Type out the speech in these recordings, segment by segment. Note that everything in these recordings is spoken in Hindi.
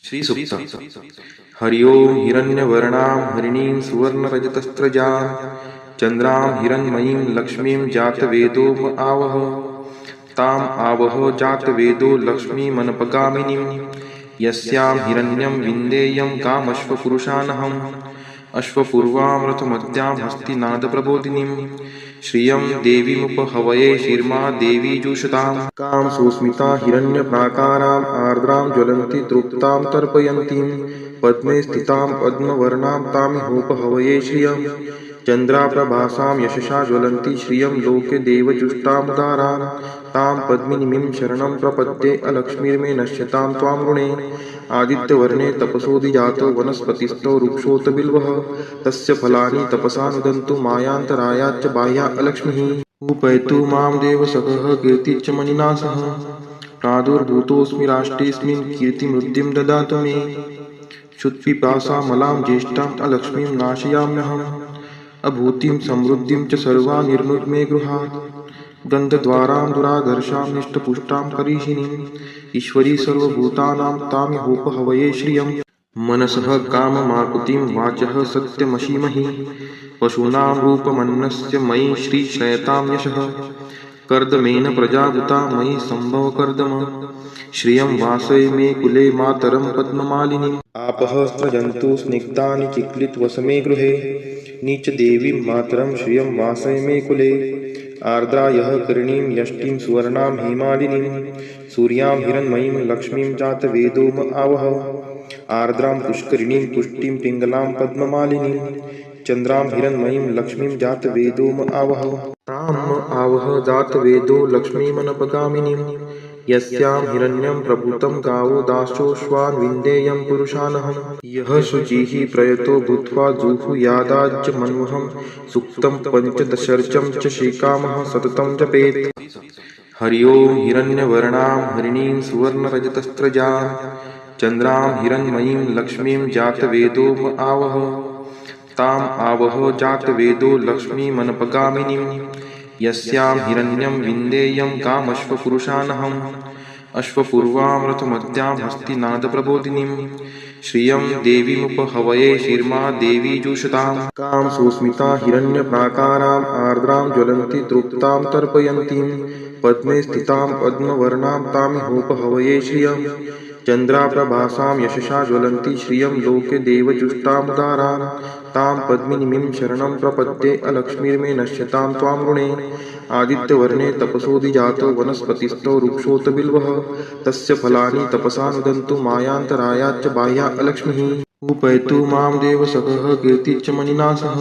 श्री सुक्त। हरि ओम हिरण्यवर्णां हरिणीं सुवर्णरजतस्रजां चंद्रां हिरण्मयीं लक्ष्मीं जातवेदो आवह ताम आवह जातवेदो लक्ष्मीमनपगामिनीं यस्यां हिरण्यं विन्देयं कामश्वपुरुषानहम् अश्वपूर्वामृतमद्यां हस्तिनादप्रबोधिनीं श्रियं देवीमुपहवये शिर्मा देवी जुषतां कां सुस्मिता हिरण्यप्राकाराम् आर्द्रां ज्वलन्ति तृप्तां तर्पयन्तीं पद्मे स्थितां पद्मवर्णां तामिहोपहवये श्रियं चन्द्राप्रभासां यशसा ज्वलन्ति श्रियं लोके देवजुष्टामुदारां तां पद्मिनीं शरणं प्रपद्ये अलक्ष्मीर्मे नश्यतां त्वां ऋणे आदित्यवर्णे तपसोऽधिजातो वनस्पतिस्थो वृक्षोऽत बिल्वः तस्य फलानि तपसा नुदन्तु मायान्तरायाच्च बाह्या अलक्ष्मीः उपैतु मां देवसखः कीर्तिश्च मणिना सह प्रादुर्भूतोऽस्मि राष्ट्रेऽस्मिन् कीर्तिमृद्धिं ददातु मे क्षुत्पिपासामलां ज्येष्ठाम् अलक्ष्मीं नाशयाम्यहम् अभूतिं समृद्धिं च सर्वा निर्नुर्मे गृहात् गन्धद्वारां दुराधर्षां निष्टपुष्टां करीषिणीं ईश्वरी सर्वभूतानां तामिहोपहवये श्रियं मनसः काममाकुतिं वाचः सत्यमशीमहि पशूनां रूपमन्नस्य मयि श्रीश्रयतां यशः कर्दमेन प्रजादुता मयि सम्भवकर्दम श्रियं वासय मे कुले मातरं पद्ममालिनीम् आपः स्रजन्तु स्निग्धानि चिक्लितवसमे गृहे नीचदेवीं मातरं श्रियं वासय मे कुले आर्द्रा यः करीणीं यष्टिं सुवर्णां हेमालिनीं सूर्यां हिरण्मयीं लक्ष्मीं जातवेदो आवह आर्द्रां पुष्करिणीं पुष्टिं पिङ्गलां पद्ममालिनीं चन्द्रां हिरण्मयीं लक्ष्मीं जातवेदो आवह ताम् आवह जातवेदो लक्ष्मीमनपगामिनीं यस्यां हिरण्यं प्रभूतं गावो दाशोऽश्वान् विन्देयं पुरुषानहम् यः शुचिः प्रयतो भूत्वा जुहुयादाज्य मन्वहं सुक्तं पञ्चदशर्चं च श्रीकामः सततं जपेत् हरि ओम हिरण्यवर्णां हरिणीं सुवर्णरजतस्रजां चन्द्रां हिरण्मयीं लक्ष्मीं जातवेदो आवह ताम आवह जातवेदो लक्ष्मीमनपगामिनीं यस्यां हिरण्यं विन्देयं कामश्वपुरुषानहम् अश्वपूर्वामृतमद्यां हस्तिनादप्रबोधिनीं श्रियं देवीमुपहवये शिर्मा देवी जुषतां कां सुस्मिता हिरण्यप्राकाराम् आर्द्रां ज्वलन्ति तृप्तां तर्पयन्तीं पद्मे स्थितां पद्मवर्णां तामिहोपहवये श्रियं चन्द्राप्रभासां यशसा ज्वलन्ति श्रियं लोके देवजुष्टामुदारां तां पद्मिनीं शरणं प्रपद्ये अलक्ष्मीर्मे नश्यतां त्वां ऋणे आदित्यवर्णे तपसोऽधिजातो वनस्पतिस्थो वृक्षोऽत बिल्वः तस्य फलानि तपसा नुदन्तु मायान्तरायाच्च बाह्या अलक्ष्मीः उपैतु मां देवसखः कीर्तिश्च मणिना सह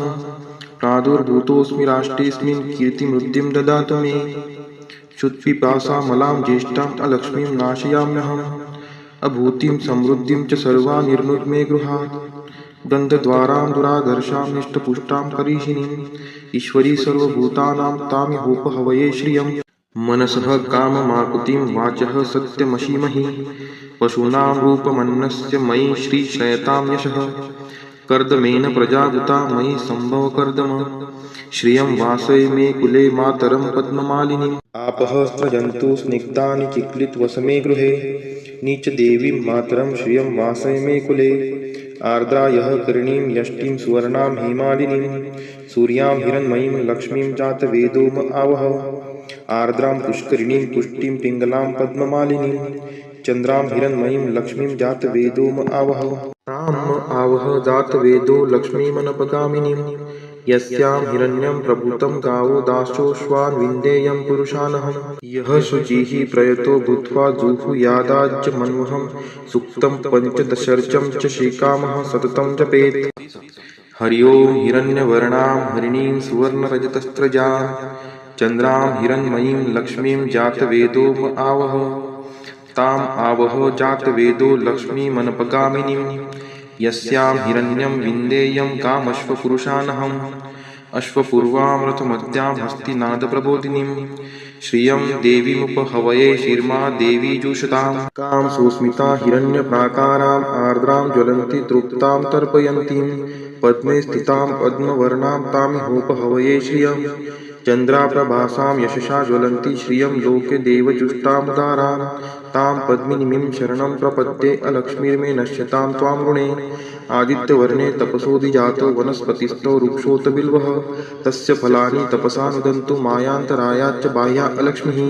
प्रादुर्भूतोऽस्मि राष्ट्रेऽस्मिन् कीर्तिमृद्धिं ददातु मे क्षुत्पिपासामलां ज्येष्ठाम् अलक्ष्मीं नाशयाम्यहम् अभूतिं समृद्धिं च सर्वा निर्नुर्मे गृहात् गन्धद्वारां दुराधर्षां निष्टपुष्टां करीषिणीं ईश्वरी सर्वभूतानां तामिहोपहवये श्रियं मनसः काममाकुतिं वाचः सत्यमशीमहि पशूनां रूपमन्नस्य मयि श्रीश्रयतां यशः कर्दमेन प्रजादुता मयि सम्भवकर्दम श्रियं वासय मे कुले मातरं पद्ममालिनीम् आपः स्रजन्तु स्निग्धानि चिक्लितवसमे गृहे नीचदेवीं मातरं श्रियं वासय मे कुले आर्द्रा यः करीणीं यष्टिं सुवर्णां हेमालिनीं सूर्यां हिरण्मयीं लक्ष्मीं जातवेदो आवह आर्द्रां पुष्करिणीं पुष्टिं पिङ्गलां पद्ममालिनीं चन्द्रां हिरण्मयीं लक्ष्मीं जातवेदो आवह ताम् आवह जातवेदो लक्ष्मीमनपगामिनीं यस्यां हिरण्यं प्रभूतं गावो दाशोऽश्वान् विन्देयं पुरुषानहम् यः शुचिः प्रयतो भूत्वा जुहुयादाज्य मन्वहं सुक्तं पञ्चदशर्चं च श्रीकामः सततं जपेत् हरि ओम हिरण्यवर्णां हरिणीं सुवर्णरजतस्रजां चन्द्रां हिरण्मयीं लक्ष्मीं जातवेदो आवह ताम आवह जातवेदो लक्ष्मीमनपगामिनीं यस्यां हिरण्यं विन्देयं कामश्वपुरुषानहम् अश्वपूर्वामृतमद्यां हस्तिनादप्रबोधिनीं श्रियं देवीमुपहवये शिर्मा देवी जुषतां कां सुस्मिता हिरण्यप्राकाराम् आर्द्रां ज्वलन्ति तृप्तां तर्पयन्तीं पद्मे स्थितां पद्मवर्णां तामिहोपहवये श्रियं चन्द्राप्रभासां यशसा ज्वलन्ति श्रियं लोके देवजुष्टामुदारां तां पद्मिनीं शरणं प्रपद्ये अलक्ष्मीर्मे नश्यतां त्वां ऋणे आदित्यवर्णे तपसोऽधिजातो वनस्पतिस्थो वृक्षोऽत बिल्वः तस्य फलानि तपसा नुदन्तु मायान्तरायाच्च बाह्या अलक्ष्मीः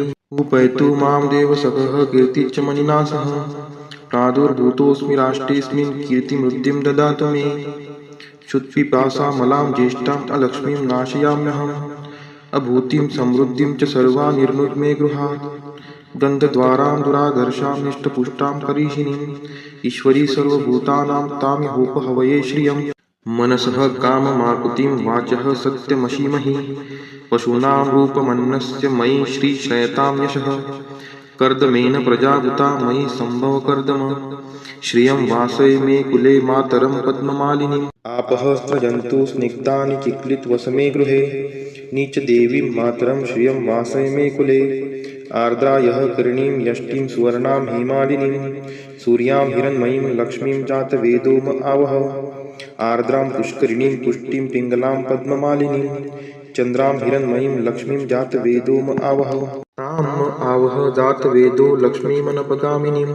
उपैतु मां देवसखः कीर्तिश्च मणिना सह प्रादुर्भूतोऽस्मि राष्ट्रेऽस्मिन् कीर्तिमृद्धिं ददातु मे क्षुत्पिपासामलां ज्येष्ठाम् अलक्ष्मीं नाशयाम्यहम् अभूतिं समृद्धिं च सर्वा निर्नुद्मे गृहात् गन्धद्वारां दुराधर्षां निष्टपुष्टां करीषिणीम् ईश्वरी सर्वभूतानां तामिहोपहवये श्रियम् मनसः काममाकुतिं वाचः सत्यमशीमहि पशूनां रूपमन्नस्य मयि श्रीश्रयतां यशः कर्दमेन प्रजाभूता मयि सम्भव कर्दम श्रियं वासय मे कुले मातरं पद्ममालिनीम् आपः स्रजन्तु स्निग्धानि चिक्लितवसमे गृहे नीचदेवीं मातरं श्रियं वासय मे कुले आर्द्रा यः करणीं यष्टिं सुवर्णां हेमालिनीं सूर्यां हिरण्मयीं लक्ष्मीं जातवेदोम आवह आर्द्रां पुष्करिणीं पुष्टिं पिङ्गलां पद्ममालिनीं चन्द्रां हिरण्मयीं लक्ष्मीं जातवेदोम आवह ताम् आवह जातवेदो लक्ष्मीमनपगामिनीं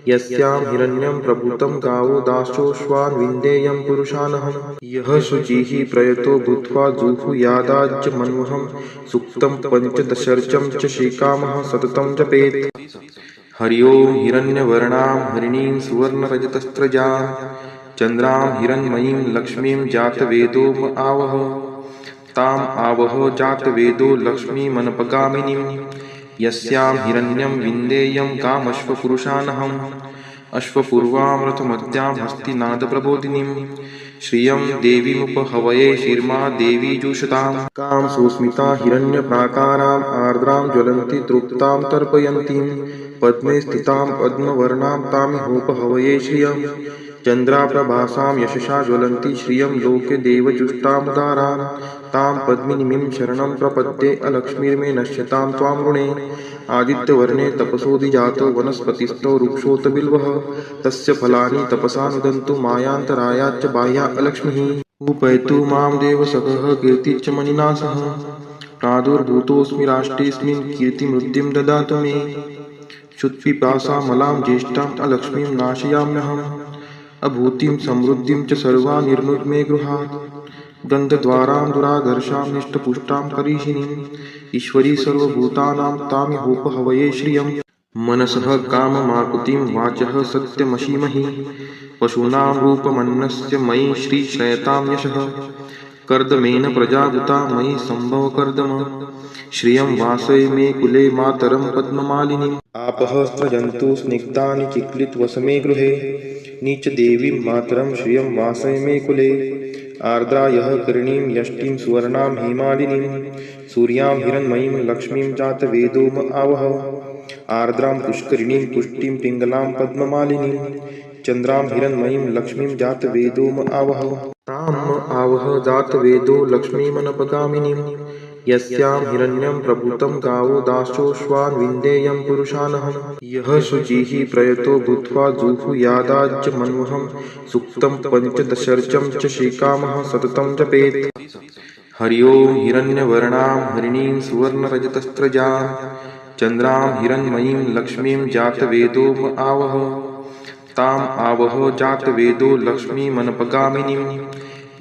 यस्यां हिरण्यं प्रभूतं गावो दाशोऽश्वान् विन्देयं पुरुषानहं यः शुचिः प्रयतो भूत्वा जुहुयादाज्य मन्वहं सूक्तं पञ्चदशर्चं च श्रीकामः सततं जपेत् हरि ओं हिरण्यवर्णां हरिणीं सुवर्णरजतस्रजां चन्द्रां हिरण्मयीं लक्ष्मीं जातवेदोम आवह ताम् आवह जातवेदो लक्ष्मीमनपगामिनीं यस्यां हिरण्यं विन्देयं कामश्वपुरुषानहम् अश्वपूर्वां रथमद्यां हस्तिनादप्रबोधिनीं श्रियं देवीमुपहवये शिर्मा देवी जुषतां कां सुस्मिता हिरण्यप्राकाराम् आर्द्रां ज्वलन्ति तृप्तां तर्पयन्तीं पद्मे स्थितां पद्मवर्णां तामिहोपहवये श्रियं चन्द्राप्रभासां यशसा ज्वलन्ति श्रियं लोके देवजुष्टामुदारां तां पद्मिनीं शरणं प्रपद्ये अलक्ष्मीर्मे नश्यतां त्वां ऋणे आदित्यवर्णे तपसोऽधिजातो वनस्पतिस्थो वृक्षोऽत बिल्वः तस्य फलानि तपसा नुदन्तु मायान्तरायाच्च बाह्या अलक्ष्मीः उपैतु मां देवसखः कीर्तिश्च मणिना सह प्रादुर्भूतोऽस्मि राष्ट्रेऽस्मिन् कीर्तिमृद्धिं ददातु मे क्षुत्पिपासामलां ज्येष्ठाम् अलक्ष्मीं नाशयाम्यहम् अभूतिं समृद्धिं च सर्वा निर्नुद्मे गृहात् गन्धद्वारां दुराधर्षां निष्टपुष्टां करीषिणीम् ईश्वरी सर्वभूतानां तामिहोपहवये श्रियम् मनसः काममाकुतिं वाचः सत्यमशीमहि पशूनां रूपमन्नस्य मयि श्रीश्रयतां यशः कर्दमेन प्रजाभूता मयि सम्भव कर्दम श्रियं वासय मे कुले मातरं पद्ममालिनीम् आपः स्रजन्तु स्निग्धानि चिक्लितवसमे गृहे नीचदेवीं मातरं श्रियं वासय मे कुले आर्द्रा यः करणीं यष्टिं सुवर्णां हेमालिनीं सूर्यां हिरण्मयीं लक्ष्मीं जातवेदोम आवह आर्द्रां पुष्करिणीं पुष्टिं पिङ्गलां पद्ममालिनीं चन्द्रां हिरण्मयीं लक्ष्मीं जातवेदोम आवह ताम् आवह जातवेदो लक्ष्मीमनपगामिनीं यस्यां हिरण्यं प्रभूतं गावो दाशोऽश्वान् विन्देयं पुरुषानहं यः शुचिः प्रयतो भूत्वा जुहुयादाज्य मन्वहं सूक्तं पञ्चदशर्चं च श्रीकामः सततं जपेत् हरि ओं हिरण्यवर्णां हरिणीं सुवर्णरजतस्रजां चन्द्रां हिरण्मयीं लक्ष्मीं जातवेदोम आवह ताम् आवह जातवेदो लक्ष्मीमनपगामिनीं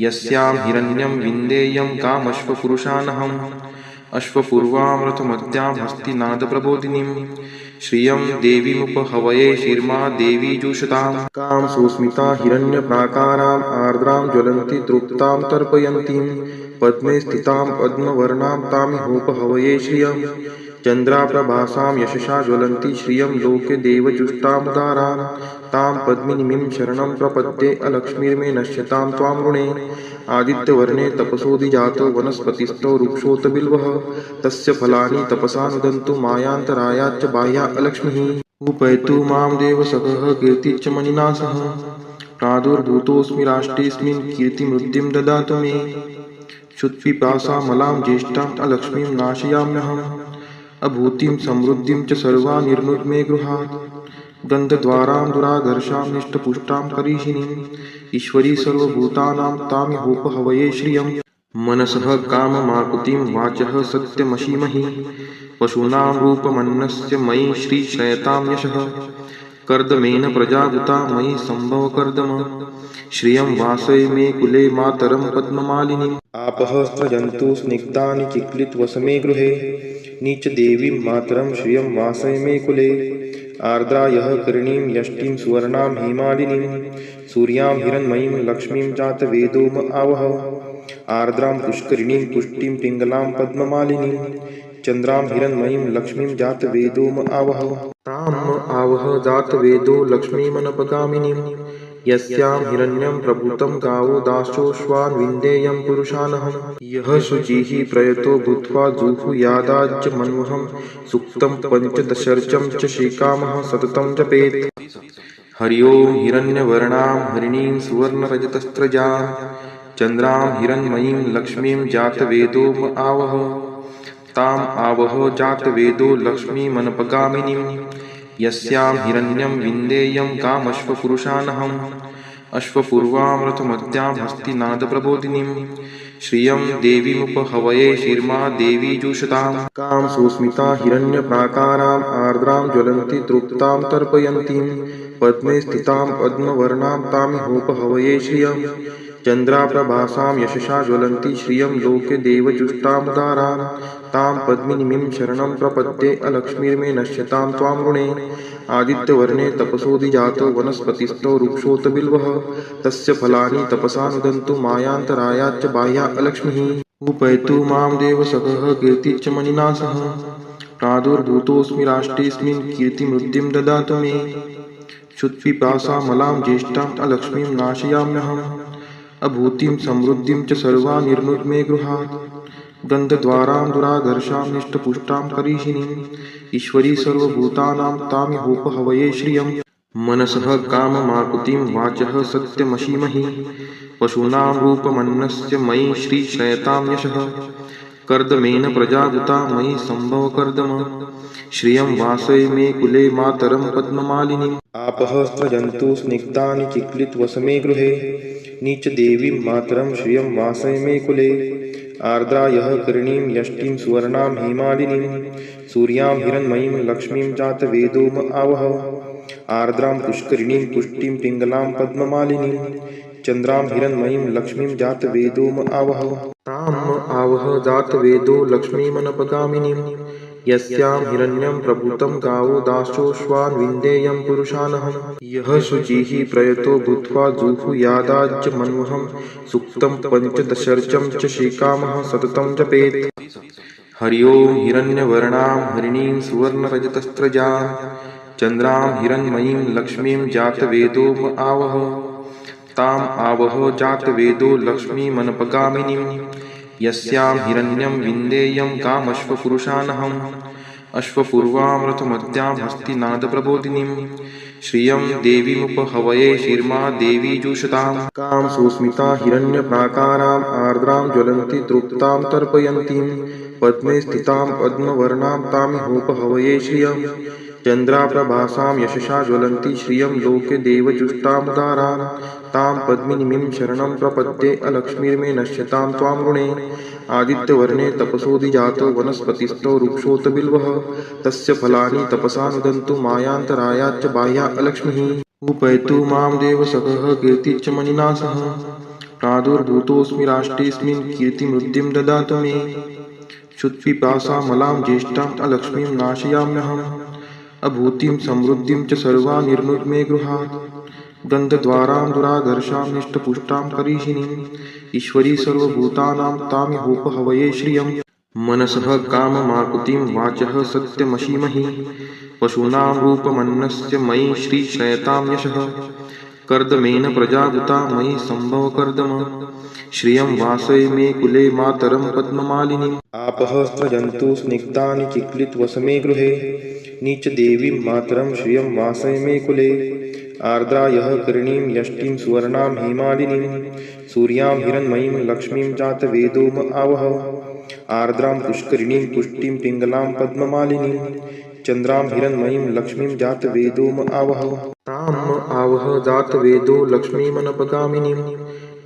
यस्यां हिरण्यं विन्देयं कामश्वपुरुषानहम् अश्वपूर्वां रथमद्यां हस्तिनादप्रबोधिनीं श्रियं देवीमुपहवये शिर्मा देवी जुषतां कां सुस्मिता हिरण्यप्राकाराम् आर्द्रां ज्वलन्ति तृप्तां तर्पयन्तीं पद्मे स्थितां पद्मवर्णां तामिहोपहवये श्रियं चन्द्राप्रभासां यशसा ज्वलन्ति श्रियं लोके देवजुष्टामुदारां तां पद्मिनीं शरणं प्रपद्ये अलक्ष्मीर्मे नश्यतां त्वां ऋणे आदित्यवर्णे तपसोऽधिजातो वनस्पतिस्थो वृक्षोऽत बिल्वः तस्य फलानि तपसा नुदन्तु मायान्तरायाच्च बाह्या अलक्ष्मीः उपैतु मां देवसखः कीर्तिश्च मणिना सह प्रादुर्भूतोऽस्मि राष्ट्रेऽस्मिन् कीर्तिमृद्धिं ददातु मे क्षुत्पिपासामलां ज्येष्ठाम् अलक्ष्मीं नाशयाम्यहम् अभूतिं समृद्धिं च सर्वा निर्नुद्मे गृहात् गन्धद्वारां दुराधर्षां निष्टपुष्टां करीषिणीम् ईश्वरी सर्वभूतानां तामिहोपहवये श्रियम् मनसः काममाकुतिं वाचः सत्यमशीमहि पशूनां रूपमन्नस्य मयि श्रीश्रयतां यशः कर्दमेन प्रजाभूता मयि सम्भव कर्दम श्रियं वासय मे कुले मातरं पद्ममालिनीम् आपः स्रजन्तु स्निग्धानि चिक्लितवसमे गृहे नीचदेवीं मातरं श्रियं वासय मे कुले आर्द्रा यः करणीं यष्टिं सुवर्णां हेमालिनीं सूर्यां हिरण्मयीं लक्ष्मीं जातवेदोम आवह आर्द्रां पुष्करिणीं पुष्टिं पिङ्गलां पद्ममालिनीं चन्द्रां हिरण्मयीं लक्ष्मीं जातवेदोम आवह ताम् आवह जातवेदो लक्ष्मीमनपगामिनीं यस्यां हिरण्यं प्रभूतं गावो दाशोऽश्वान् विन्देयं पुरुषानहं यः शुचिः प्रयतो भूत्वा जुहुयादाज्य मन्वहं सुक्तं पञ्चदशर्चं च श्रीकामः सततं जपेत् हरि ओं हिरण्यवर्णां हरिणीं सुवर्णरजतस्त्रजां चन्द्रां हिरण्मयीं लक्ष्मीं जातवेदो आवह ताम् आवह जातवेदो लक्ष्मीमनपगामिनीं यस्यां हिरण्यं विन्देयं कामश्वपुरुषानहम् अश्वपूर्वां रथमद्यां हस्तिनादप्रबोधिनीं श्रियं देवीमुपहवये शिर्मा देवी जुषतां कां सुस्मिता हिरण्यप्राकाराम् आर्द्रां ज्वलन्ति तृप्तां तर्पयन्तीं पद्मे स्थितां पद्मवर्णां तामिहोपहवये श्रियं चन्द्राप्रभासां यशसा ज्वलन्ति श्रियं लोके देवजुष्टामुदारां तां पद्मिनीं शरणं प्रपद्ये अलक्ष्मीर्मे नश्यतां त्वां ऋणे आदित्यवर्णे तपसोऽधिजातो वनस्पतिस्थो वृक्षोऽत बिल्वः तस्य फलानि तपसा नुदन्तु मायान्तरायाच्च बाह्या अलक्ष्मीः उपैतु मां देवसखः कीर्तिश्च मणिना सह प्रादुर्भूतोऽस्मि राष्ट्रेऽस्मिन् कीर्तिमृद्धिं ददातु मे क्षुत्पिपासामलां ज्येष्ठाम् अलक्ष्मीं नाशयाम्यहम् अभूतिं समृद्धिं च सर्वा निर्नुद्मे गृहात् गन्धद्वारां दुराधर्षां निष्टपुष्टां करीषिणीम् ईश्वरी सर्वभूतानां तामिहोपहवये श्रियं मनसः काममाकुतिं वाचः सत्यमशीमहि पशूनां रूपमन्नस्य मयि श्रीश्रयतां यशः कर्दमेन प्रजाभूता मयि सम्भव कर्दम श्रियं वासय मे कुले मातरं पद्ममालिनीम् आपः स्रजन्तु स्निग्धानि चिक्लितवसमे गृहे नीचदेवीं मातरं श्रियं वासय मे कुले आर्द्रा यः करणीं यष्टिं सुवर्णां हेमालिनीं सूर्यां हिरण्मयीं लक्ष्मीं जातवेदोम आवह आर्द्रां पुष्करिणीं पुष्टिं पिङ्गलां पद्ममालिनीं चन्द्रां हिरण्मयीं लक्ष्मीं जातवेदोम आवह ताम् आवह जातवेदो लक्ष्मीमनपगामिनीं यस्यां हिरण्यं प्रभूतं गावो दाशोऽश्वान् विन्देयं पुरुषानहं यः शुचिः प्रयतो भूत्वा जुहुयादाज्य मन्वहं सुक्तं पञ्चदशर्चं च श्रीकामः सततं जपेत् हरि ओं हिरण्यवर्णां हरिणीं सुवर्णरजतस्त्रजां चन्द्रां हिरण्मयीं लक्ष्मीं जातवेदो आवह ताम् आवह जातवेदो लक्ष्मीमनपगामिनीं यस्यां हिरण्यं विन्देयं कामश्वपुरुषानहम् अश्वपूर्वां रथमद्यां हस्तिनादप्रबोधिनीं श्रियं देवीमुपहवये शिर्मा देवी जुषतां कां सुस्मिता हिरण्यप्राकाराम् आर्द्रां ज्वलन्ति तृप्तां तर्पयन्तीं पद्मे स्थितां पद्मवर्णां तामिहोपहवये श्रियं चन्द्राप्रभासां यशसा ज्वलन्ति श्रियं लोके देवजुष्टामुदारां तां पद्मिनीं शरणं प्रपद्ये अलक्ष्मीर्मे नश्यतां त्वां ऋणे आदित्यवर्णे तपसोऽधिजातो वनस्पतिस्थो वृक्षोऽत बिल्वः तस्य फलानि तपसा नुदन्तु मायान्तरायाच्च बाह्या अलक्ष्मीः उपैतु मां देवसखः कीर्तिश्च मणिना सह प्रादुर्भूतोऽस्मि राष्ट्रेऽस्मिन् कीर्तिमृद्धिं ददातु मे क्षुत्पिपासामलां ज्येष्ठाम् अलक्ष्मीं नाशयाम्यहम् अभूतिं समृद्धिं च सर्वा निर्नुद्मे गृहात् गन्धद्वारां दुराधर्षां निष्टपुष्टां करीषिणीम् ईश्वरी सर्वभूतानां तामिहोपहवये श्रियं मनसः काममाकुतिं वाचः सत्यमशीमहि पशूनां रूपमन्नस्य मयि श्रीश्रयतां यशः कर्दमेन प्रजाभूता मयि सम्भव कर्दम श्रियं वासय मे कुले मातरं पद्ममालिनीम् आपः स्रजन्तु स्निग्धानि चिक्लितवसमे गृहे नीचदेवीं मातरं श्रियं वासय मे कुले आर्द्रा यः करणीं यष्टिं सुवर्णां हेमालिनीं सूर्यां हिरण्मयीं लक्ष्मीं जातवेदोम आवह आर्द्रां पुष्करिणीं पुष्टिं पिङ्गलां पद्ममालिनीं चन्द्रां हिरण्मयीं लक्ष्मीं जातवेदोम आवह ताम् आवह जातवेदो लक्ष्मीमनपगामिनीं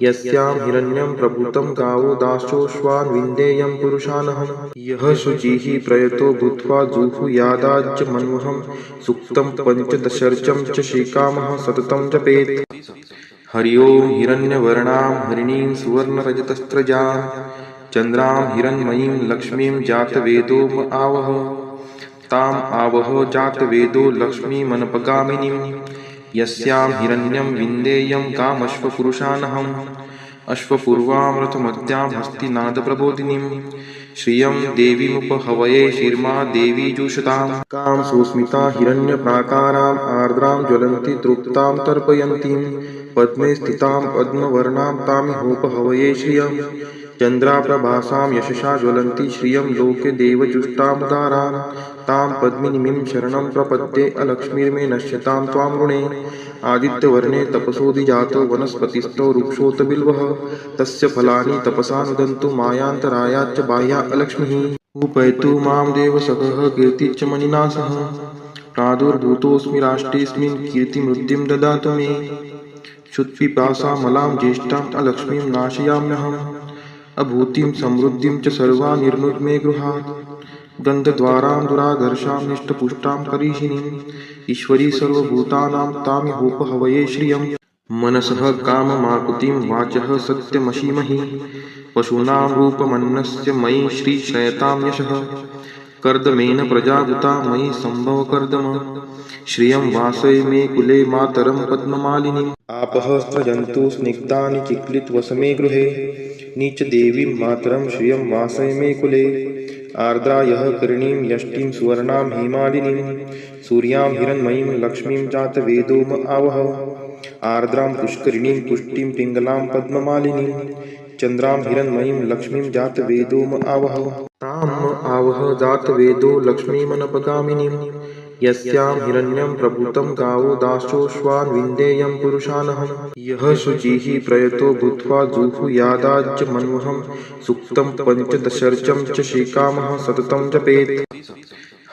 यस्यां हिरण्यं प्रभूतं गावो दासोऽश्वान् विन्देयं पुरुषानहम् यः शुचिः प्रयतो भूत्वा जुहुयादाज्य मन्वहं सूक्तं पञ्चदशर्चं च श्रीकामः सततं जपेत्। हरि ओं हिरण्यवर्णां हरिणीं सुवर्णरजतस्रजां चन्द्रां हिरण्मयीं लक्ष्मीं जातवेदो आवह ताम् आवह जातवेदो लक्ष्मीमनपगामिनीं यस्यां हिरण्यं विन्देयं कामश्वपुरुषानहम् अश्वपूर्वां रथमद्यां हस्तिनादप्रबोधिनीं श्रियं देवीमुपहवये शिर्मा देवी जुषतां कां सुस्मिता हिरण्यप्राकाराम् आर्द्रां ज्वलन्ति तृप्तां तर्पयन्तीं पद्मे स्थितां पद्मवर्णां तामिहोपहवये श्रियं चन्द्राप्रभासां यशसा ज्वलन्ति श्रियं लोके देवजुष्टामुदारां तां पद्मिनीं शरणं प्रपद्ये अलक्ष्मीर्मे नश्यतां त्वां ऋणे आदित्यवर्णे तपसोऽधिजातो वनस्पतिस्थो वृक्षोऽत बिल्वः तस्य फलानि तपसा नुदन्तु मायान्तरायाच्च बाह्या अलक्ष्मीः उपैतु मां देवसखः कीर्तिश्च मणिना सह प्रादुर्भूतोऽस्मि राष्ट्रेऽस्मिन् कीर्तिमृद्धिं ददातु मे क्षुत्पिपासामलां ज्येष्ठाम् अलक्ष्मीं नाशयाम्यहम् अभूतिं समृद्धिं च सर्वा निर्नुद्मे गृहात् गन्धद्वारां दुराधर्षां निष्टपुष्टां करीषिणीम् ईश्वरी सर्वभूतानां तामिहोपहवये श्रियं मनसः काममाकुतिं वाचः सत्यमशीमहि पशूनां रूपमन्नस्य मयि श्रीश्रयतां यशः कर्दमेन प्रजावृता मयि सम्भवकर्दम श्रियं वासय मे कुले मातरं पद्ममालिनीम् आपः स्रजन्तु स्निग्धानि चिक्लितवसमे गृहे नीचदेवीं मातरं श्रियं वासय मे कुले आर्द्रा यः करीणीं यष्टिं सुवर्णां हेमालिनीं सूर्यां हिरण्मयीं लक्ष्मीं जातवेदो आवह आर्द्रां पुष्करिणीं पुष्टिं पिङ्गलां पद्ममालिनीं चन्द्रां हिरण्मयीं लक्ष्मीं जातवेदो आवह ताम् आवह जातवेदो लक्ष्मीमनपगामिनीं यस्यां हिरण्यं प्रभूतं गावो दासोऽश्वान् विन्देयं पुरुषानहम् यः शुचिः प्रयतो भूत्वा जुहुयादाज्य मन्वहं सूक्तं पञ्चदशर्चं च श्रीकामः सततं जपेत्।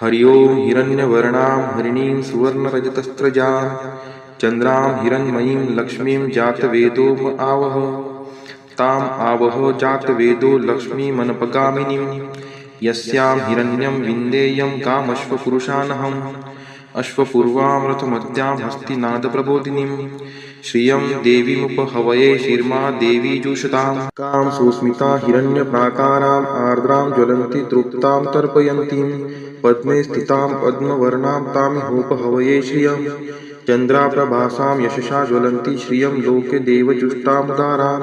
हरि ओं हिरण्यवर्णां हरिणीं सुवर्णरजतस्रजां चन्द्रां हिरण्मयीं लक्ष्मीं जातवेदो आवह ताम् आवह जातवेदो लक्ष्मीमनपगामिनीं यस्यां हिरण्यं विन्देयं कामश्वपुरुषानहम् अश्वपूर्वां रथमद्यां हस्तिनादप्रबोधिनीं श्रियं देवीमुपहवये शिर्मा देवी जुषतां कां सुस्मिता हिरण्यप्राकाराम् आर्द्रां ज्वलन्ति तृप्तां तर्पयन्तीं पद्मे स्थितां पद्मवर्णां तामिहोपहवये श्रियं चन्द्राप्रभासां यशसा ज्वलन्ति श्रियं लोके देवजुष्टामुदारां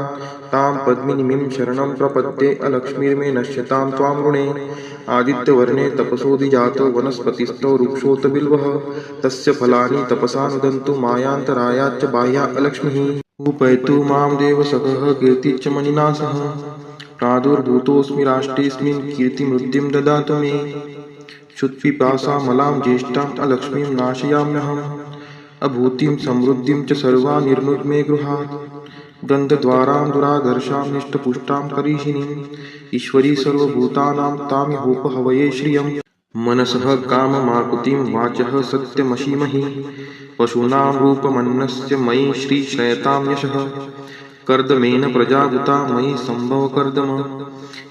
तां पद्मिनीं शरणं प्रपद्ये अलक्ष्मीर्मे नश्यतां त्वां ऋणे आदित्यवर्णे तपसोऽधिजातो वनस्पतिस्थो वृक्षोऽत बिल्वः तस्य फलानि तपसा नुदन्तु मायान्तरायाच्च बाह्या अलक्ष्मीः उपैतु मां देवसखः कीर्तिश्च मणिना सह प्रादुर्भूतोऽस्मि राष्ट्रेऽस्मिन् कीर्तिमृद्धिं ददातु मे क्षुत्पिपासामलां ज्येष्ठाम् अलक्ष्मीं नाशयाम्यहम् अभूतिं समृद्धिं च सर्वा निर्नुद्मे गृहात् गन्धद्वारां दुराधर्षां निष्टपुष्टां करीषिणीम् ईश्वरी सर्वभूतानां तामिहोपहवये श्रियं मनसः काममाकुतिं वाचः सत्यमशीमहि पशूनां रूपमन्नस्य मयि श्रीश्रयतां यशः कर्दमेन प्रजावृता मयि सम्भवकर्दम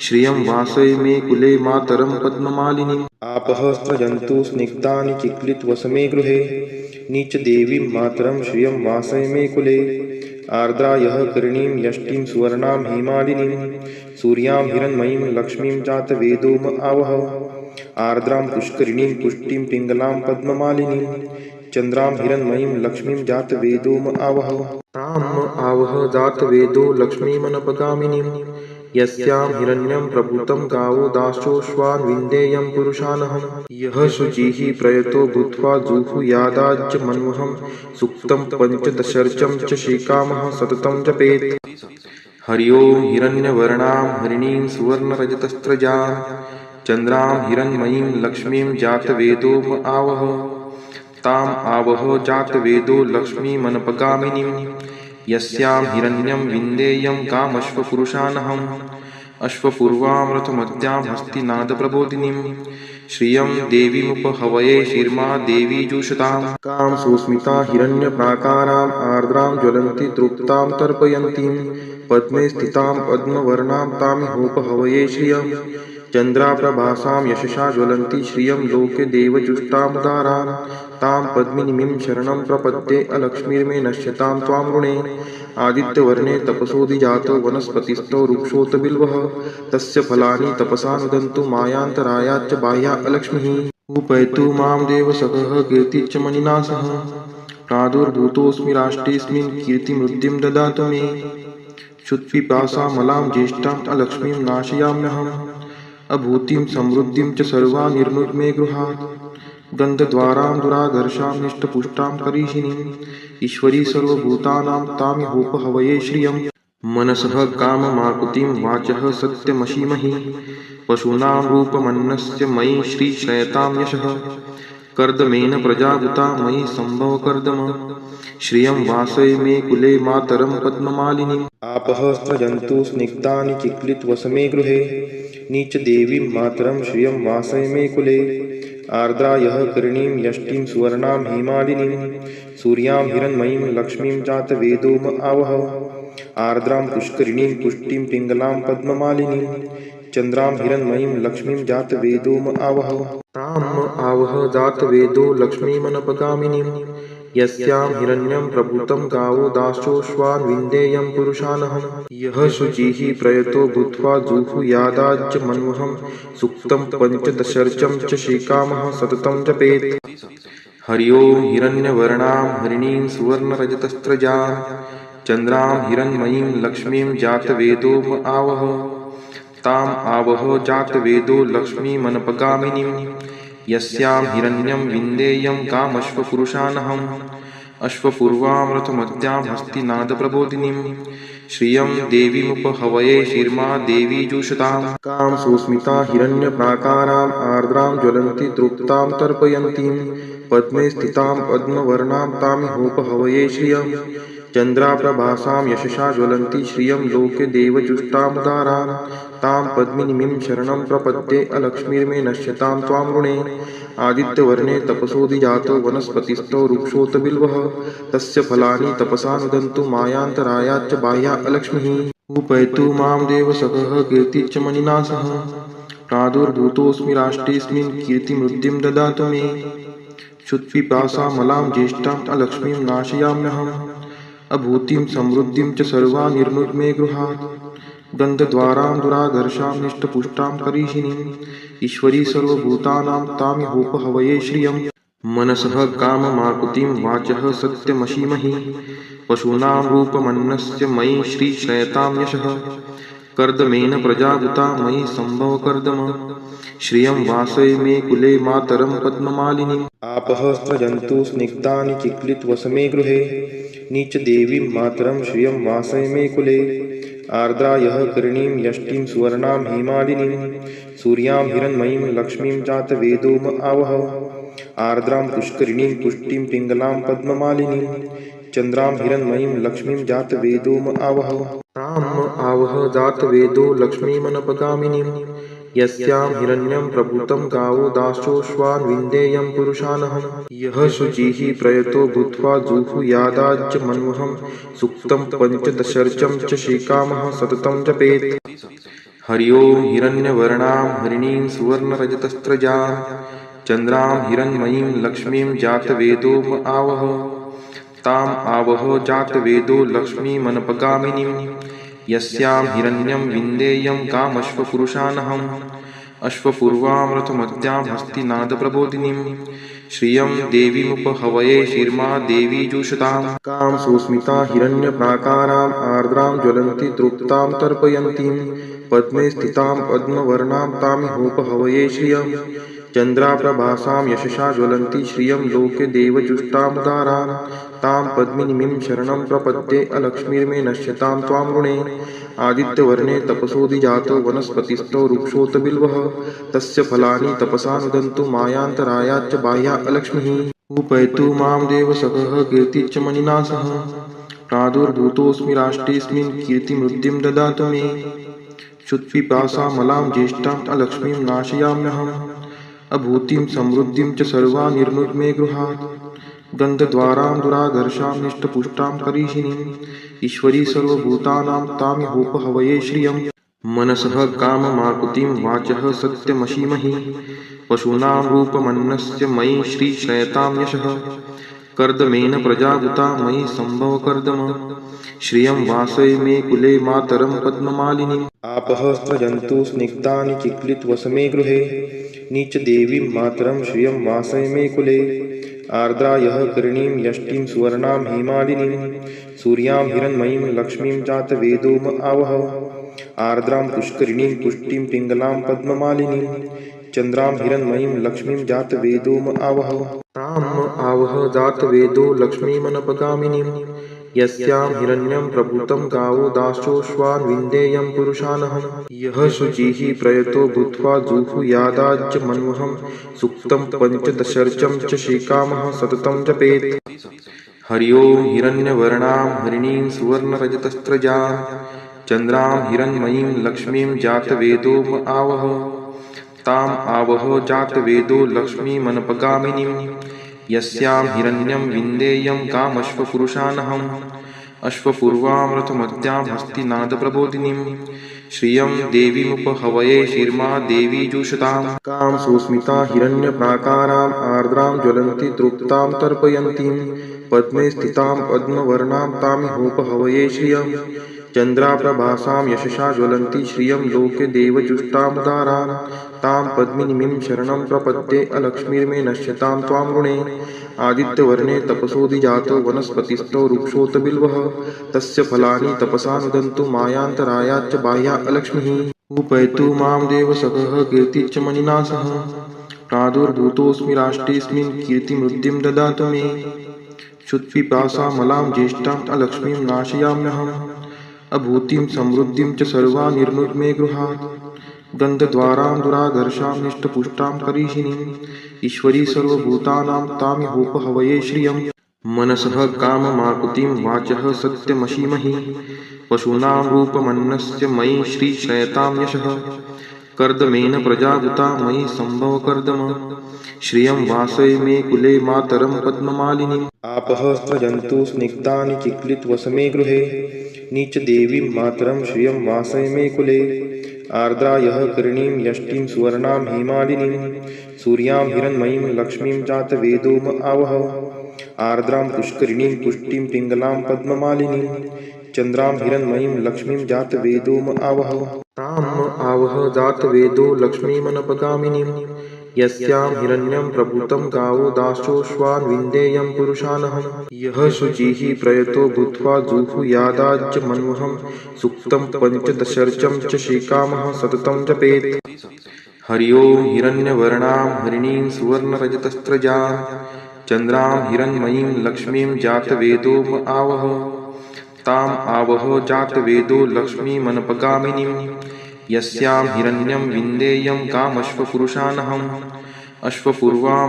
श्रियं वासय मे कुले मातरं पद्ममालिनीम् आपः स्रजन्तु स्निग्धानि चिक्लितवसमे गृहे नीचदेवीं मातरं श्रियं वासय मे कुले आर्द्रा यः करीणीं यष्टिं सुवर्णां हेमालिनीं सूर्यां हिरण्मयीं लक्ष्मीं जातवेदो आवह आर्द्रां पुष्करिणीं पुष्टिं पिङ्गलां पद्ममालिनीं चन्द्रां हिरण्मयीं लक्ष्मीं जातवेदो आवह ताम् आवह जातवेदो लक्ष्मीमनपगामिनीं यस्यां हिरण्यं प्रभूतं गावो दासोऽश्वान् विन्देयं पुरुषानहम् यः शुचिः प्रयतो भूत्वा जुहुयादाज्य मन्वहं सूक्तं पञ्चदशर्चं च श्रीकामः सततं जपेत्। हरि ओं हिरण्यवर्णां हरिणीं सुवर्णरजतस्रजां चन्द्रां हिरण्मयीं लक्ष्मीं जातवेदो आवह ताम् आवह जातवेदो लक्ष्मीमनपगामिनीं यस्यां हिरण्यं विन्देयं कामश्वपुरुषानहम् अश्वपूर्वामृतमद्यां हस्तिनादप्रबोधिनीं श्रियं देवीमुपहवये शीर्मा देवी जुषताम् कां सुस्मिता हिरण्यप्राकाराम् आर्द्रां ज्वलन्ति तृप्तां तर्पयन्तीं पद्मे स्थितां पद्मवर्णां तामिहोपहवये श्रियम् चन्द्राप्रभासां यशसा ज्वलन्ति श्रियं लोके देवजुष्टामुदारां तां पद्मिनीं शरणं प्रपद्ये अलक्ष्मीर्मे नश्यतां त्वां ऋणे आदित्यवर्णे तपसोऽधिजातो वनस्पतिस्थो वृक्षोऽत बिल्वः तस्य फलानि तपसा नुदन्तु मायान्तरायाच्च बाह्या अलक्ष्मीः उपैतु मां देवसखः कीर्तिश्च मणिना सह प्रादुर्भूतोऽस्मि राष्ट्रेऽस्मिन् कीर्तिमृद्धिं ददातु मे क्षुत्पिपासामलां ज्येष्ठाम् अलक्ष्मीं नाशयाम्यहम् अभूतिं समृद्धिं च सर्वा निर्नुद्मे गृहात् गन्धद्वारां दुराधर्षां निष्टपुष्टां करीषिणीम् ईश्वरी सर्वभूतानां तामिहोपहवये श्रियम् मनसः काममाकुतिं वाचः सत्यमशीमहि पशूनां रूपमन्नस्य मयि श्रीश्रयतां यशः कर्दमेन प्रजाभूता मयि सम्भवकर्दम श्रियं वासय मे कुले मातरं पद्ममालिनीम् आपः स्रजन्तु स्निग्धानि चिक्लितवसमे गृहे नीचदेवीं मातरं श्रियं वासय मे कुले आर्द्रा यः करीणीं यष्टिं सुवर्णां हेमालिनीं सूर्यां हिरण्मयीं लक्ष्मीं जातवेदोम आवह आर्द्रां पुष्करिणीं पुष्टिं पिङ्गलां पद्ममालिनीं चन्द्रां हिरण्मयीं लक्ष्मीं जातवेदोम आवह ताम् आवह जातवेदो लक्ष्मीमनपगामिनीं यस्यां हिरण्यं प्रभूतं गावो दाश्चोश्वान् विन्देयं पुरुषानहं यः शुचिः प्रयतो भूत्वा जुहुयादाज्ज मन्वहं सुक्तं पञ्चदशर्चं च श्रीकामः सततं जपेत् हरि ओं हिरण्यवर्णां हरिणीं सुवर्णरजतस्त्रजां चन्द्रां हिरण्मयीं लक्ष्मीं जातवेदोम आवह ताम् आवह जातवेदो लक्ष्मीमनपगामिनीं यस्यां हिरण्यं विन्देयं कामश्वपुरुषानहम् अश्वपूर्वामृतमद्यां हस्तिनादप्रबोधिनीं श्रियं देवीमुपहवये शीर्मा देवी जुषताम् कां सुस्मिता हिरण्यप्राकाराम् आर्द्रां ज्वलन्ति तृप्तां तर्पयन्तीं पद्मे स्थितां पद्मवर्णां तामिहोपहवये श्रियम् चन्द्राप्रभासां यशसा ज्वलन्ति श्रियं लोके देवजुष्टामुदारां तां पद्मिनीं शरणं प्रपद्ये अलक्ष्मीर्मे नश्यतां त्वां ऋणे आदित्यवर्णे तपसोऽधिजातो वनस्पतिस्थो वृक्षोऽत बिल्वः तस्य फलानि तपसा नुदन्तु मायान्तरायाच्च बाह्या अलक्ष्मीः उपैतु मां देवसखः कीर्तिश्च मणिना सह प्रादुर्भूतोऽस्मि राष्ट्रेऽस्मिन् कीर्तिमृद्धिं ददातु मे क्षुत्पिपासामलां ज्येष्ठाम् अलक्ष्मीं नाशयाम्यहम् अभूतिं समृद्धिं च सर्वा निर्नुद्मे गृहात् गन्धद्वारां दुराधर्षां निष्टपुष्टां करीषिणीम् ईश्वरी सर्वभूतानां तामिहोपहवये श्रियम् मनसः काममाकुतिं वाचः सत्यमशीमहि पशूनां रूपमन्नस्य मयि श्रीश्रयतां यशः कर्दमेन प्रजाभूता मयि सम्भवकर्दम श्रियं वासय मे कुले मातरं पद्ममालिनीम् आपः स्रजन्तु स्निग्धानि चिक्लितवसमे गृहे नीचदेवीं मातरं श्रियं वासय मे कुले आर्द्रा यः करीणीं यष्टिं सुवर्णां हेमालिनीं सूर्यां हिरण्मयीं लक्ष्मीं जातवेदोम आवह आर्द्रां पुष्करिणीं पुष्टिं पिङ्गलां पद्ममालिनीं चन्द्रां हिरण्मयीं लक्ष्मीं जातवेदोम आवह ताम् आवह जातवेदो लक्ष्मीमनपगामिनीं यस्यां हिरण्यं प्रभूतं गावो दाश्चोश्वान् विन्देयं पुरुषानहं यः शुचिः प्रयतो भूत्वा जुहुयादाज्ज मन्वहं सुक्तं पञ्चदशर्चं च श्रीकामः सततं जपेत् हरि ओं हिरण्यवर्णां हरिणीं सुवर्णरजतस्त्रजां चन्द्रां हिरण्मयीं लक्ष्मीं जातवेदोम आवह ताम् आवह जातवेदो लक्ष्मीमनपगामिनीं यस्यां हिरण्यं विन्देयं कामश्वपुरुषानहम् अश्वपूर्वामृतमद्यां हस्तिनादप्रबोधिनीं श्रियं देवीमुपहवये शीर्मा देवी जुषताम् कां सुस्मिता हिरण्यप्राकाराम् आर्द्रां ज्वलन्ति तृप्तां तर्पयन्तीं पद्मे स्थितां पद्मवर्णां तामिहोपहवये श्रियम् चन्द्राप्रभासां यशसा ज्वलन्ति श्रियं लोके देवजुष्टामुदारां तां पद्मिनीं शरणं प्रपद्ये अलक्ष्मीर्मे नश्यतां त्वां ऋणे आदित्यवर्णे तपसोऽधिजातो वनस्पतिस्थो वृक्षोऽत बिल्वः तस्य फलानि तपसा नुदन्तु मायान्तरायाच्च बाह्या अलक्ष्मीः उपैतु मां देवसखः कीर्तिश्च मणिना सह प्रादुर्भूतोऽस्मि राष्ट्रेऽस्मिन् कीर्तिमृद्धिं ददातु मे क्षुत्पिपासामलां ज्येष्ठाम् अलक्ष्मीं नाशयाम्यहम् अभूतिं समृद्धिं च सर्वा निर्नुद्मे गृहात् गन्धद्वारां दुराधर्षां निष्टपुष्टां करीषिणीम् ईश्वरी सर्वभूतानां तामिहोपहवये श्रियम् मनसः काममाकुतिं वाचः सत्यमशीमहि पशूनां रूपमन्नस्य मयि श्रीश्रयतां यशः कर्दमेन प्रजाभूता मयि सम्भवकर्दम श्रियं वासय मे कुले मातरं पद्ममालिनीम् आपः स्रजन्तु स्निग्धानि चिक्लितवसमे गृहे नीचदेवीं मातरं श्रियं वासय मे कुले आर्द्रा यः करणीं यष्टिं सुवर्णां हेमालिनीं सूर्यां हिरण्मयीं लक्ष्मीं जातवेदोम आवह आर्द्रां पुष्करिणीं पुष्टिं पिङ्गलां पद्ममालिनीं चन्द्रां हिरण्मयीं लक्ष्मीं जातवेदोम आवह ताम् आवह जातवेदो लक्ष्मीमनपगामिनीं यस्यां हिरण्यं प्रभूतं गावो दाशोऽश्वान् विन्देयं पुरुषानहं यः शुचिः प्रयतो भूत्वा जुहुयादाज्य मन्वहं सुक्तं पञ्चदशर्चं च श्रीकामः सततं जपेत् हरि ओं हिरण्यवर्णां हरिणीं सुवर्णरजतस्त्रजां चन्द्रां हिरण्मयीं लक्ष्मीं जातवेदोम आवह ताम् आवह जातवेदो लक्ष्मीमनपगामिनीं यस्यां हिरण्यं विन्देयं कामश्वपुरुषानहम् अश्वपूर्वां हस्तिनादप्रबोधिनीं श्रियं देवीमुपहवये शिर्मा देवी जुषतां कां सुस्मिता हिरण्यप्राकाराम् आर्द्रां ज्वलन्ति तृप्तां तर्पयन्तीं पद्मे स्थितां पद्मवर्णां तामिहोपहवये श्रियम् चन्द्राप्रभासां यशसा ज्वलन्ति श्रियं लोके देवजुष्टामुदारान् तां पद्मिनीं शरणं प्रपद्ये अलक्ष्मीर्मे नश्यतां त्वां ऋणे आदित्यवर्णे तपसोऽधिजातो वनस्पतिस्थो वृक्षोऽत बिल्वः तस्य फलानि तपसा नुदन्तु मायान्तरायाच्च बाह्या अलक्ष्मीः उपैतु मां देवसखः कीर्तिश्च मणिना सह प्रादुर्भूतोऽस्मि राष्ट्रेऽस्मिन् कीर्तिमृद्धिं ददातु मे क्षुत्पिपासामलां ज्येष्ठाम् अलक्ष्मीं नाशयाम्यहम् अभूतिं समृद्धिं च सर्वा निर्नुद्मे गृहात् गन्धद्वारां दुराधर्षां निष्टपुष्टां करीषिणीम् ईश्वरी सर्वभूतानां तामिहोपहवये श्रियम् मनसः काममाकुतिं वाचः सत्यमशीमहि पशूनां रूपमन्नस्य मयि श्रीश्रयतां यशः कर्दमेन प्रजाभूता मयि सम्भवकर्दम श्रियं वासय मे कुले मातरं पद्ममालिनीम् आपः स्रजन्तु स्निग्धानि चिक्लितवसमे गृहे नीचदेवीं मातरं श्रियं वासय मे कुले आर्द्रा यः करणीं यष्टिं सुवर्णां हेमालिनीं सूर्यां हिरण्मयीं लक्ष्मीं जातवेदोम आवह आर्द्रां पुष्करिणीं पुष्टिं पिङ्गलां पद्ममालिनीं चन्द्रां हिरण्मयीं लक्ष्मीं जातवेदोम आवह ताम् आवह जातवेदो लक्ष्मीमनपगामिनीं यस्यां हिरण्यं प्रभूतं गावो दाशोऽश्वान् विन्देयं पुरुषानहं यः शुचिः प्रयतो भूत्वा जुहुयादाज्य मन्वहं सुक्तं पञ्चदशर्चं च श्रीकामः सततं जपेत् हरि ओं हिरण्यवर्णां हरिणीं सुवर्णरजतस्त्रजां चन्द्रां हिरण्मयीं लक्ष्मीं जातवेदोम आवह ताम् आवह जातवेदो लक्ष्मीमनपगामिनीं यस्यां हिरण्यं विन्देयं कामश्वपुरुषानहम् अश्वपूर्वां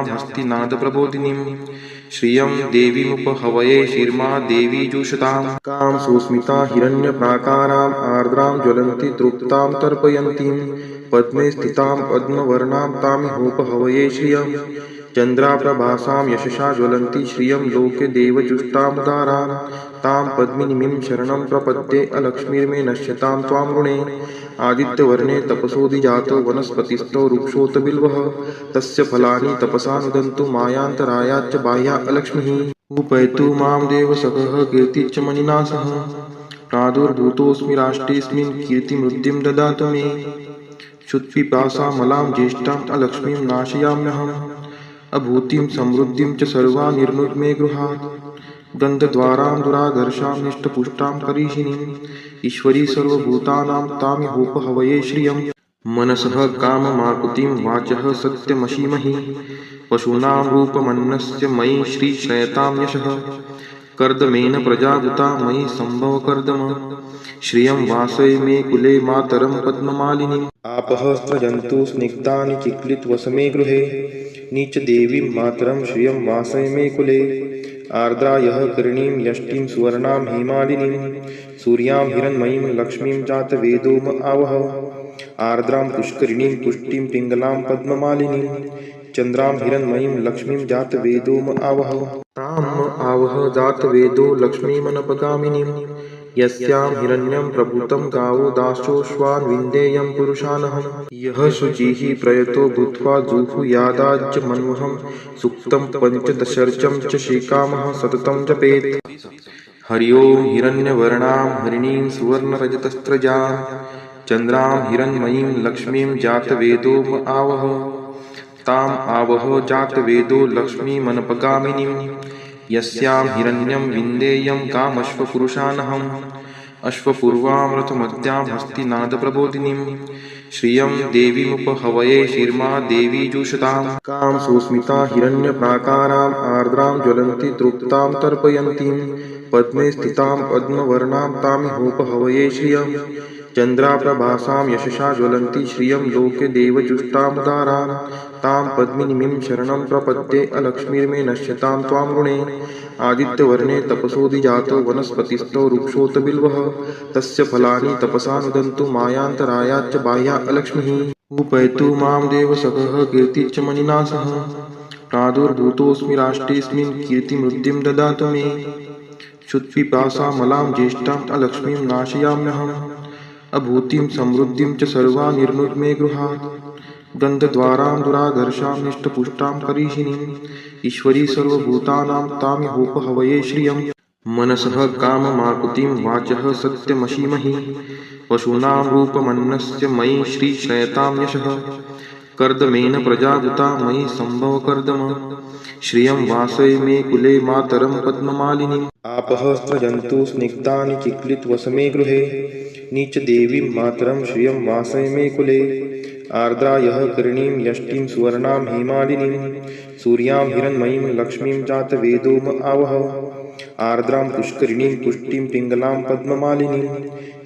हस्तिनादप्रबोधिनीं श्रियं देवीमुपहवये शिर्मा देवी जुषतां कां सुस्मिता हिरण्यप्राकाराम् आर्द्रां ज्वलन्ति तृप्तां तर्पयन्तीं पद्मे स्थितां पद्मवर्णां तामिहोपहवये श्रियम् चन्द्राप्रभासां यशसा ज्वलन्ति श्रियं लोके देवजुष्टामुदारान् तां पद्मिनीं शरणं प्रपद्ये अलक्ष्मीर्मे नश्यतां त्वां ऋणे आदित्यवर्णे तपसोऽधिजातो वनस्पतिस्थो वृक्षोऽत बिल्वः तस्य फलानि तपसा नुदन्तु मायान्तरायाच्च बाह्या अलक्ष्मीः उपैतु मां देवसखः कीर्तिश्च मणिना सह प्रादुर्भूतोऽस्मि राष्ट्रेऽस्मिन् कीर्तिमृद्धिं ददातु मे क्षुत्पिपासामलां ज्येष्ठाम् अलक्ष्मीं नाशयाम्यहम् अभूतिं समृद्धिं च सर्वा निर्नुद्मे गृहात् गन्धद्वारां दुराधर्षां निष्टपुष्टां करीषिणीम् ईश्वरी सर्वभूतानां तामिहोपहवये श्रियम् मनसः काममाकुतिं वाचः सत्यमशीमहि पशूनां रूपमन्नस्य मयि श्रीश्रयतां यशः कर्दमेन प्रजाभूता मयि सम्भवकर्दम श्रियं वासय मे कुले मातरं पद्ममालिनीम् आपः स्रजन्तु स्निग्धानि चिक्लितवसमे गृहे नीचदेवीं मातरं श्रियं वासय मे कुले आर्द्रा यः करणीं यष्टिं सुवर्णां हेमालिनीं सूर्यां हिरण्मयीं लक्ष्मीं जातवेदो म आवह आर्द्रां पुष्करिणीं पुष्टिं पिङ्गलां पद्ममालिनीं चन्द्रां हिरण्मयीं लक्ष्मीं जातवेदो म आवह तां आवह जातवेदो लक्ष्मीमनपगामिनीं यस्यां हिरण्यं प्रभूतं गावो दाशोऽश्वान् विन्देयं पुरुषानहं यः शुचिः प्रयतो भूत्वा जुहुयादाज्य मन्वहं सुक्तं पञ्चदशर्चं च श्रीकामः सततं जपेत् हरि ओं हिरण्यवर्णां हरिणीं सुवर्णरजतस्रजां चन्द्रां हिरण्मयीं लक्ष्मीं जातवेदो म आवह ताम् आवह जातवेदो लक्ष्मीमनपगामिनीं यस्यां हिरण्यं विन्देयं कामश्वपुरुषानहम् अश्वपूर्वामृतमद्यां हस्तिनादप्रबोधिनीं श्रियं देवीमुपहवये शिर्मा देवी जुषतां कां सुस्मिता हिरण्यप्राकाराम् आर्द्रां ज्वलन्ति तृप्तां तर्पयन्तीं पद्मे स्थितां पद्मवर्णां तामिहोपहवये श्रियं चन्द्राप्रभासां यशसा ज्वलन्ति श्रियं लोके देवजुष्टामुदारां तां पद्मिनीं शरणं प्रपद्ये अलक्ष्मीर्मे नश्यतां त्वां ऋणे आदित्यवर्णे तपसोऽधिजातो वनस्पतिस्थो वृक्षोऽत बिल्वः तस्य फलानि तपसा नुदन्तु मायान्तरायाच्च बाह्या अलक्ष्मीः उपैतु मां देवसखः कीर्तिश्च मणिना सह प्रादुर्भूतोऽस्मि राष्ट्रेऽस्मिन् कीर्तिमृद्धिं ददातु मे क्षुत्पिपासामलां ज्येष्ठां अलक्ष्मीं नाशयाम्यहम् अभूतिं समृद्धिं च सर्वा निर्नुद्मे गृहात् गन्धद्वारां दुराधर्षां निष्टपुष्टां करीषिणीं ईश्वरी सर्वभूतानां तामिहोपहवये श्रियं मनसः काममाकुतिं वाचः सत्यमशीमहि पशूनां रूपमन्नस्य मयि श्रीश्रयतां यशः कर्दमेन प्रजाभूता मयि सम्भवकर्दम श्रियं वासय मे कुले मातरं पद्ममालिनीम् आपः स्रजन्तु स्निग्धानि चिक्लितवसमे गृहे नीचदेवीं मातरं श्रियं वासय मे कुले आर्द्रा यः करणीं यष्टिं सुवर्णां हेमालिनीं सूर्यां हिरण्मयीं लक्ष्मीं जातवेदो म आवह आर्द्रां पुष्करिणीं पुष्टिं पिङ्गलां पद्ममालिनीं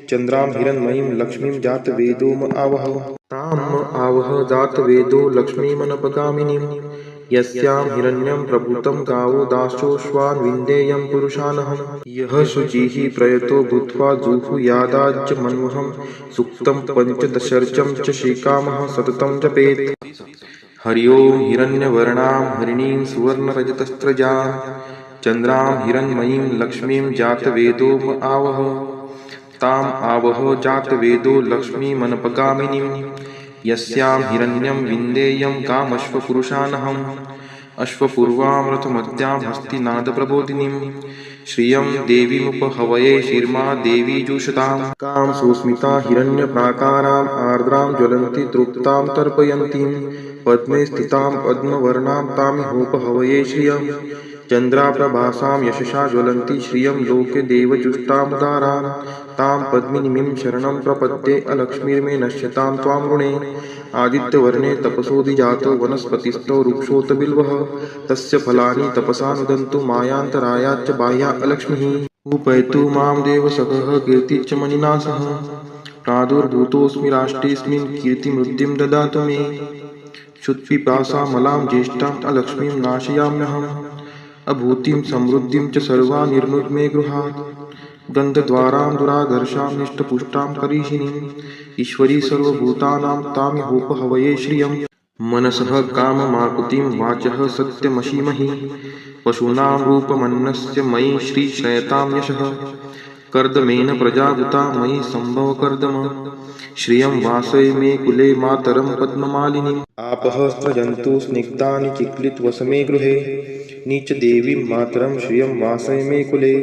चन्द्रां हिरण्मयीं लक्ष्मीं जातवेदो म आवह तां आवह जातवेदो लक्ष्मीमनपगामिनीं यस्यां हिरण्यं प्रभूतं गावो दाशोऽश्वान् विन्देयं पुरुषानहं यः शुचिः प्रयतो भूत्वा जुहुयादाज्य मन्वहं सुक्तं पञ्चदशर्चं च श्रीकामः सततं जपेत् हरि ओं हिरण्यवर्णां हरिणीं सुवर्णरजतस्रजां चन्द्रां हिरण्मयीं लक्ष्मीं जातवेदो म आवह ताम् आवह जातवेदो लक्ष्मीमनपगामिनीं यस्यां हिरण्यं विन्देयं कामश्वपुरुषानहम् अश्वपूर्वामृतमद्यां हस्तिनादप्रबोधिनीं श्रियं देवीमुपहवये शिर्मा देवी जुषतां कां सुस्मिता हिरण्यप्राकाराम् आर्द्रां ज्वलन्ति तृप्तां तर्पयन्तीं पद्मे स्थितां पद्मवर्णां तामिहोपहवये श्रियं चन्द्राप्रभासां यशसा ज्वलन्ति श्रियं लोके देवजुष्टामुदारां तां पद्मिनीं शरणं प्रपद्ये अलक्ष्मीर्मे नश्यतां त्वां ऋणे आदित्यवर्णे तपसोऽधिजातो वनस्पतिस्थो वृक्षोऽत बिल्वः तस्य फलानि तपसा नुदन्तु मायान्तरायाच्च बाह्या अलक्ष्मीः उपैतु मां देवसखः कीर्तिश्च मणिना सह प्रादुर्भूतोऽस्मि राष्ट्रेऽस्मिन् कीर्तिमृद्धिं ददातु मे क्षुत्पिपासामलां ज्येष्ठां अलक्ष्मीं नाशयाम्यहम् अभूतिं समृद्धिं च सर्वा निर्नुद्मे गृहात् गन्धद्वारां दुराधर्षां निष्टपुष्टां करीषिणीं ईश्वरी सर्वभूतानां तामिहोपहवये श्रियं मनसः काममाकुतिं वाचः सत्यमशीमहि पशूनां रूपमन्नस्य मयि श्रीश्रयतां यशः कर्दमेन प्रजाभूता मयि सम्भवकर्दम श्रियं वासय मे कुले मातरं पद्ममालिनीम् आपः स्रजन्तु स्निग्धानि चिक्लितवसमे गृहे नीचदेवीं मातरं श्रियं वासय मे कुले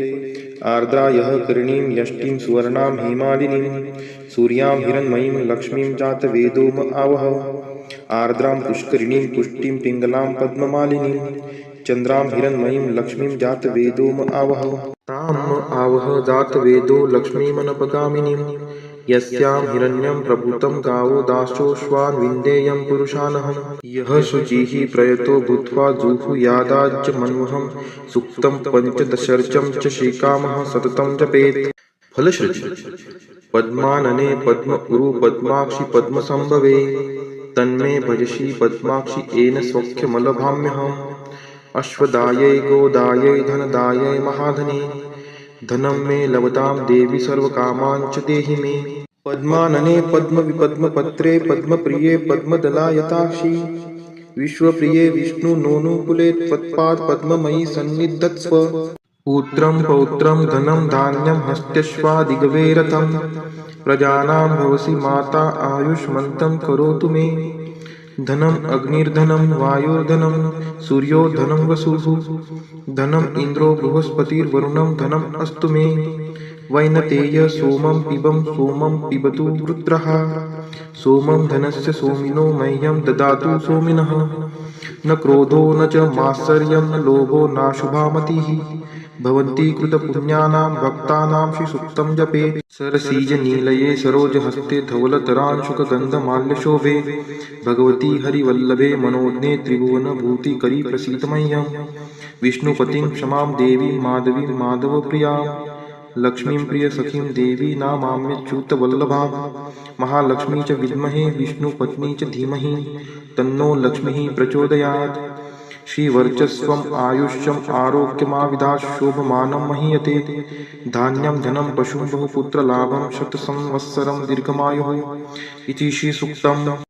आर्द्रा यः करणीं यष्टिं सुवर्णां हेमालिनीं सूर्यां हिरण्मयीं लक्ष्मीं जातवेदो म आवह आर्द्रां पुष्करिणीं पुष्टिं पिङ्गलां पद्ममालिनीं चन्द्रां हिरण्मयीं लक्ष्मीं जातवेदो म आवह तां आवह जातवेदो लक्ष्मीमनपगामिनीं यस्यां हिरण्यं प्रभूतं गावो दाशोऽश्वान् विन्देयं पुरुषानहं यः शुचिः प्रयतो भूत्वा जुहुयादाज्य मन्वहं सुक्तं पञ्चदशर्चं च श्रीकामः सततं जपेत् फलश्रुति पद्मानने पद्म उरु पद्माक्षि पद्मसंभवे तन्मे भजसि पद्माक्षि येन सौख्यमलभाम्यहम् अश्वदायै गोदायै धनदायै महाधने धनं मे लभतां देवी सर्वकामान् च देहि मे। पद्मानने पद्मविपद्मपत्रे पद्मप्रिये पद्मदलायताक्षि विश्वप्रिये विष्णुनोनुकूले त्वत्पाद पद्ममयि सन्निधत्स्व। पुत्रं पौत्रं धनं धान्यं हस्त्यश्वादिगवे रथं प्रजानां भवसि माता आयुष्मन्तं करोतु मे। धनम् अग्निर्धनं वायुर्धनं सूर्यो धनं वसुः धनम् इन्द्रो बृहस्पतिर्वरुणं धनम् अस्तु मे। वैनतेय सोमं पिबतु रुद्रः सोमं धनस्य सोमिनो मह्यं ददातु सोमिनः। न क्रोधो न च मात्सर्यं न लोभो नाशुभा मतिः भवन्ति कृतपुण्यानां भक्तानां श्रीसूक्तं जपेत्। सरसीजनीलये सरोजहस्ते धवलतरांशुकगन्धमाल्यशोभे भगवती हरिवल्लभे मनोज्ञे त्रिभुवनभूतिकरी प्रसीद मह्यम्। विष्णुपतिं क्षमां देवीं माधवीं माधवप्रियां लक्ष्मीं प्रियसखीं देवी नामाम्यच्युतवल्लभां। महालक्ष्मी च विद्महे विष्णुपत्नी च धीमहि तन्नो लक्ष्मीः प्रचोदयात्। श्रीवर्चस्वम् आयुष्यम् आरोग्यमाविधात् शोभमानं महीयते। धान्यं धनं पशुं बहुपुत्रलाभं शतसंवत्सरं दीर्घमायुः इति श्रीसूक्तम्।